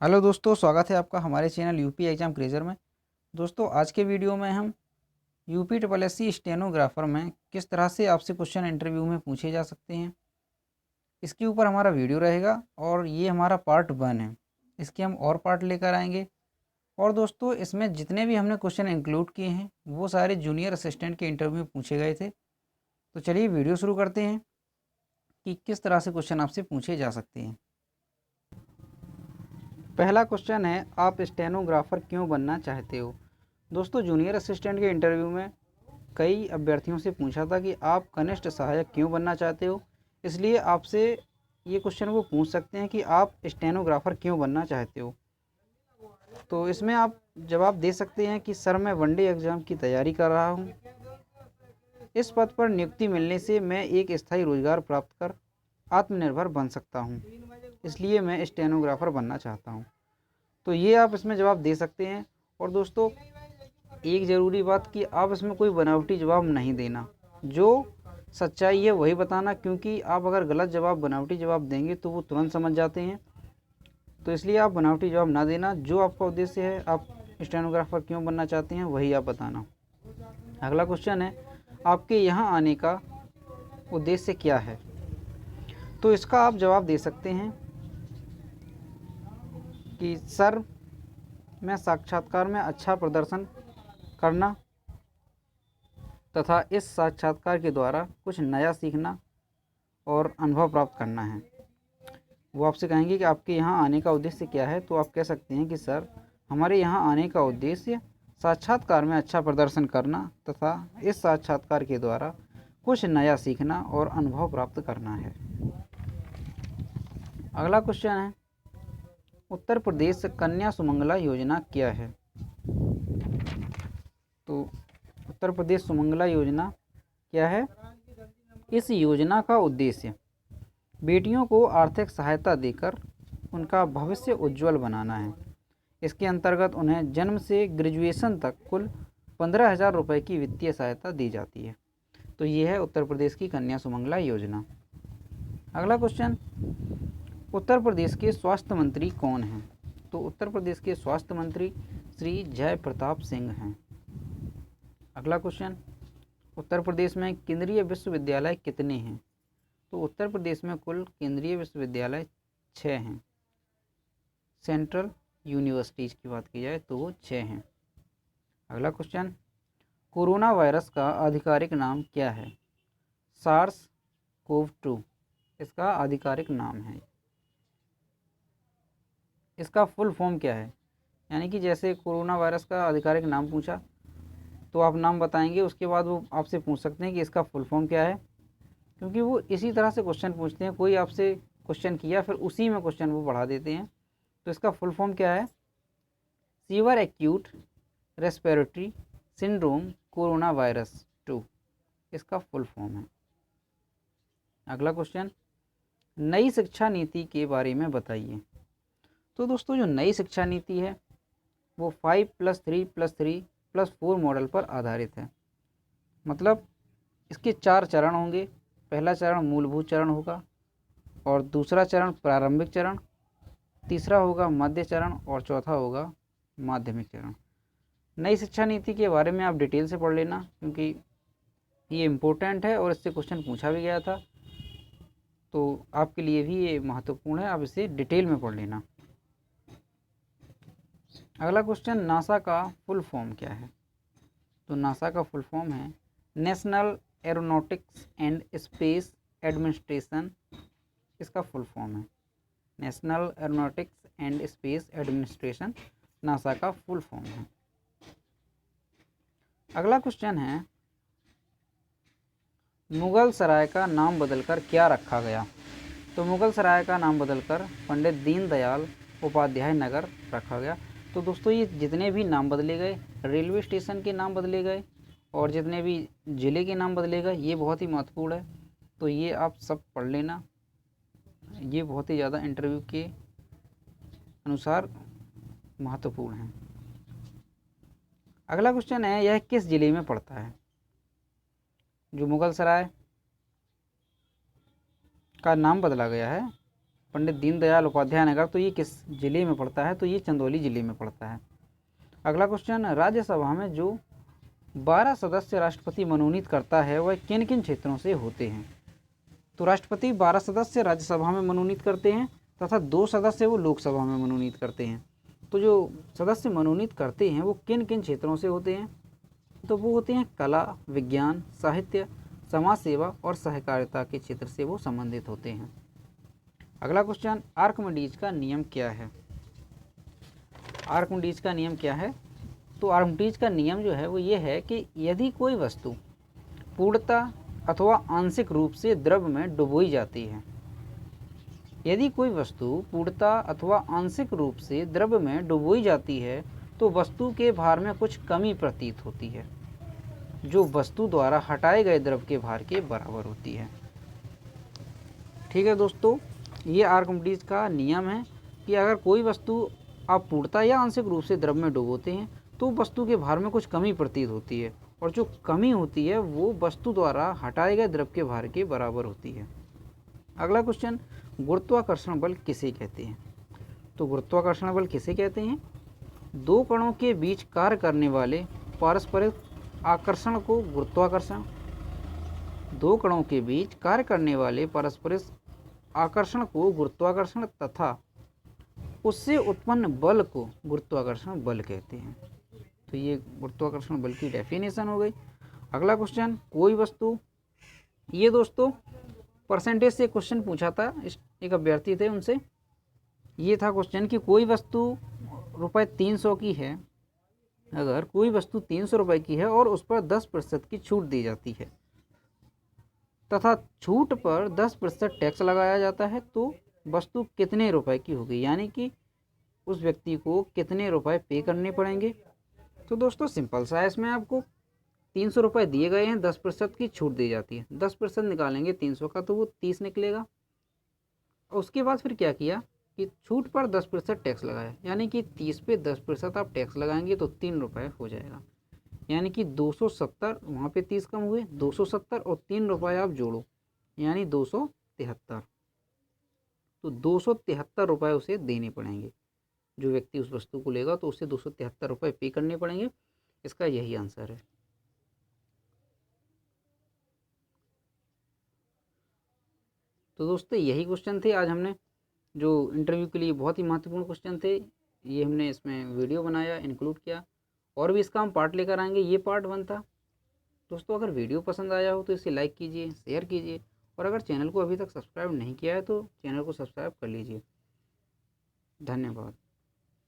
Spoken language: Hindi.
हेलो दोस्तों, स्वागत है आपका हमारे चैनल यूपी एग्ज़ाम क्रेज़र में। दोस्तों, आज के वीडियो में हम UP triple S C stenographer में किस तरह से आपसे क्वेश्चन इंटरव्यू में पूछे जा सकते हैं, इसके ऊपर हमारा वीडियो रहेगा और ये हमारा पार्ट 1 है। इसके हम और पार्ट लेकर आएंगे। और दोस्तों, इसमें जितने भी हमने क्वेश्चन इंक्लूड किए हैं वो सारे जूनियर असिस्टेंट के इंटरव्यू में पूछे गए थे। तो चलिए वीडियो शुरू करते हैं कि किस तरह से क्वेश्चन आपसे पूछे जा सकते हैं। पहला क्वेश्चन है, आप स्टेनोग्राफर क्यों बनना चाहते हो। दोस्तों, जूनियर असिस्टेंट के इंटरव्यू में कई अभ्यर्थियों से पूछा था कि आप कनिष्ठ सहायक क्यों बनना चाहते हो। इसलिए आपसे ये क्वेश्चन वो पूछ सकते हैं कि आप स्टेनोग्राफर क्यों बनना चाहते हो। तो इसमें आप जवाब दे सकते हैं कि सर, मैं वनडे एग्ज़ाम की तैयारी कर रहा हूँ। इस पद पर नियुक्ति मिलने से मैं एक स्थायी रोजगार प्राप्त कर आत्मनिर्भर बन सकता हूँ, इसलिए मैं स्टेनोग्राफर बनना चाहता हूँ। तो ये आप इसमें जवाब दे सकते हैं। और दोस्तों, एक ज़रूरी बात कि आप इसमें कोई बनावटी जवाब नहीं देना, जो सच्चाई है वही बताना, क्योंकि आप अगर गलत जवाब बनावटी जवाब देंगे तो वो तुरंत समझ जाते हैं। तो इसलिए आप बनावटी जवाब ना देना, जो आपका उद्देश्य है, आप स्टेनोग्राफर क्यों बनना चाहते हैं वही आप बताना। अगला क्वेश्चन है, आपके यहाँ आने का उद्देश्य क्या है। तो इसका आप जवाब दे सकते हैं कि सर, मैं साक्षात्कार में अच्छा प्रदर्शन करना तथा इस साक्षात्कार के द्वारा कुछ नया सीखना और अनुभव प्राप्त करना है। वो आपसे कहेंगे कि आपके यहाँ आने का उद्देश्य क्या है, तो आप कह सकते हैं कि सर, हमारे यहाँ आने का उद्देश्य साक्षात्कार में अच्छा प्रदर्शन करना तथा इस साक्षात्कार के द्वारा कुछ नया सीखना और अनुभव प्राप्त करना है। अगला क्वेश्चन है, उत्तर प्रदेश कन्या सुमंगला योजना क्या है। तो उत्तर प्रदेश सुमंगला योजना क्या है। इस योजना का उद्देश्य बेटियों को आर्थिक सहायता देकर उनका भविष्य उज्जवल बनाना है। इसके अंतर्गत उन्हें जन्म से ग्रेजुएशन तक कुल 15,000 रुपये की वित्तीय सहायता दी जाती है। तो ये है उत्तर प्रदेश की कन्या सुमंगला योजना। अगला क्वेश्चन, उत्तर प्रदेश के स्वास्थ्य मंत्री कौन हैं। तो उत्तर प्रदेश के स्वास्थ्य मंत्री श्री जय प्रताप सिंह हैं। अगला क्वेश्चन, उत्तर प्रदेश में केंद्रीय विश्वविद्यालय कितने हैं। तो उत्तर प्रदेश में कुल केंद्रीय विश्वविद्यालय 6 हैं। सेंट्रल यूनिवर्सिटीज़ की बात की जाए तो वो 6 हैं। अगला क्वेश्चन, कोरोना वायरस का आधिकारिक नाम क्या है। सार्स कोव 2 इसका आधिकारिक नाम है। इसका फुल फॉर्म क्या है, यानी कि जैसे कोरोना वायरस का आधिकारिक नाम पूछा तो आप नाम बताएंगे, उसके बाद वो आपसे पूछ सकते हैं कि इसका फुल फॉर्म क्या है, क्योंकि वो इसी तरह से क्वेश्चन पूछते हैं। कोई आपसे क्वेश्चन किया फिर उसी में क्वेश्चन वो बढ़ा देते हैं। तो इसका फुल फॉर्म क्या है, sewer acute respiratory syndrome corona virus 2 इसका फुल फॉर्म है। अगला क्वेश्चन, नई शिक्षा नीति के बारे में बताइए। तो दोस्तों, जो नई शिक्षा नीति है वो 5+3+3+4 मॉडल पर आधारित है। मतलब इसके 4 चरण होंगे। पहला चरण मूलभूत चरण होगा, और दूसरा चरण प्रारंभिक चरण, तीसरा होगा मध्य चरण और चौथा होगा माध्यमिक चरण। नई शिक्षा नीति के बारे में आप डिटेल से पढ़ लेना, क्योंकि ये इम्पोर्टेंट है और इससे क्वेश्चन पूछा भी गया था। तो आपके लिए भी ये महत्वपूर्ण है, आप इसे डिटेल में पढ़ लेना। अगला क्वेश्चन, नासा का फुल फॉर्म क्या है। तो नासा का फुल फॉर्म है national aeronautics and space administration. इसका फुल फॉर्म है national aeronautics and space administration, NASA का फुल फॉर्म है। अगला क्वेश्चन है, मुगल सराय का नाम बदलकर क्या रखा गया। तो मुगल सराय का नाम बदलकर पंडित दीनदयाल उपाध्याय नगर रखा गया। तो दोस्तों, ये जितने भी नाम बदले गए, रेलवे स्टेशन के नाम बदले गए और जितने भी ज़िले के नाम बदले गए, ये बहुत ही महत्वपूर्ण है। तो ये आप सब पढ़ लेना, ये बहुत ही ज़्यादा इंटरव्यू के अनुसार महत्वपूर्ण है। अगला क्वेश्चन है, यह किस ज़िले में पड़ता है। जो मुगल सराय का नाम बदला गया है पंडित दीनदयाल उपाध्याय नगर, तो ये किस जिले में पड़ता है? तो ये चंदौली जिले में पड़ता है। अगला क्वेश्चन, राज्यसभा में जो 12 सदस्य राष्ट्रपति मनोनीत करता है वह किन किन क्षेत्रों से होते हैं? तो राष्ट्रपति 12 सदस्य राज्यसभा में मनोनीत करते हैं तथा 2 सदस्य वो लोकसभा में मनोनीत करते हैं। तो जो सदस्य मनोनीत करते हैं वो किन किन क्षेत्रों से होते हैं? तो वो होते हैं कला, विज्ञान, साहित्य, समाज सेवा और सहकारिता के क्षेत्र से वो संबंधित होते हैं। अगला क्वेश्चन, आर्किमिडीज का नियम क्या है? आर्किमिडीज का नियम क्या है? तो आर्किमिडीज का नियम जो है वो ये है कि यदि कोई वस्तु पूर्णतः अथवा आंशिक रूप से द्रव में डुबोई जाती है, यदि कोई वस्तु पूर्णतः अथवा आंशिक रूप से द्रव में डुबोई जाती है तो वस्तु के भार में कुछ कमी प्रतीत होती है, जो वस्तु द्वारा हटाए गए द्रव के भार के बराबर होती है। ठीक है दोस्तों, ये आर्किमिडीज का नियम है कि अगर कोई वस्तु आप पूर्णतः या आंशिक रूप से द्रव में डुबोते हैं तो वस्तु के भार में कुछ कमी प्रतीत होती है, और जो कमी होती है वो वस्तु द्वारा हटाए गए द्रव के भार के बराबर होती है। अगला क्वेश्चन, गुरुत्वाकर्षण बल किसे कहते हैं? तो गुरुत्वाकर्षण बल किसे कहते हैं? 2 कणों के बीच कार्य करने वाले पारस्परिक आकर्षण को गुरुत्वाकर्षण, 2 कणों के बीच कार्य करने वाले पारस्परिक आकर्षण को गुरुत्वाकर्षण तथा उससे उत्पन्न बल को गुरुत्वाकर्षण बल कहते हैं। तो ये गुरुत्वाकर्षण बल की डेफिनेशन हो गई। अगला क्वेश्चन, कोई वस्तु, ये दोस्तों परसेंटेज से क्वेश्चन पूछा था, एक अभ्यर्थी थे उनसे, ये था क्वेश्चन कि कोई वस्तु रुपये 300 की है, अगर कोई वस्तु 300 रुपये की है और उस पर 10% की छूट दी जाती है तथा छूट पर 10% टैक्स लगाया जाता है तो वस्तु कितने रुपए की होगी, यानी कि उस व्यक्ति को कितने रुपए पे करने पड़ेंगे? तो दोस्तों सिंपल सा है, इसमें आपको 300 रुपये दिए गए हैं, 10% की छूट दी जाती है, 10% निकालेंगे 300 का तो वो 30 निकलेगा। उसके बाद फिर क्या किया कि छूट पर 10% टैक्स लगाया, यानी कि 30 पे 10% आप टैक्स लगाएंगे तो 3 रुपये हो जाएगा, यानी कि 270, वहाँ पे 30 कम हुए, 270 और 3 रुपये आप जोड़ो यानी 273, तो 273 रुपये उसे देने पड़ेंगे। जो व्यक्ति उस वस्तु को लेगा तो उसे 273 रुपये पे करने पड़ेंगे। इसका यही आंसर है। तो दोस्तों यही क्वेश्चन थे आज हमने, जो इंटरव्यू के लिए बहुत ही महत्वपूर्ण क्वेश्चन थे, ये हमने इसमें वीडियो बनाया, इंक्लूड किया, और भी इसका हम पार्ट लेकर आएंगे। ये पार्ट 1 था। दोस्तों अगर वीडियो पसंद आया हो तो इसे लाइक कीजिए, शेयर कीजिए, और अगर चैनल को अभी तक सब्सक्राइब नहीं किया है तो चैनल को सब्सक्राइब कर लीजिए। धन्यवाद।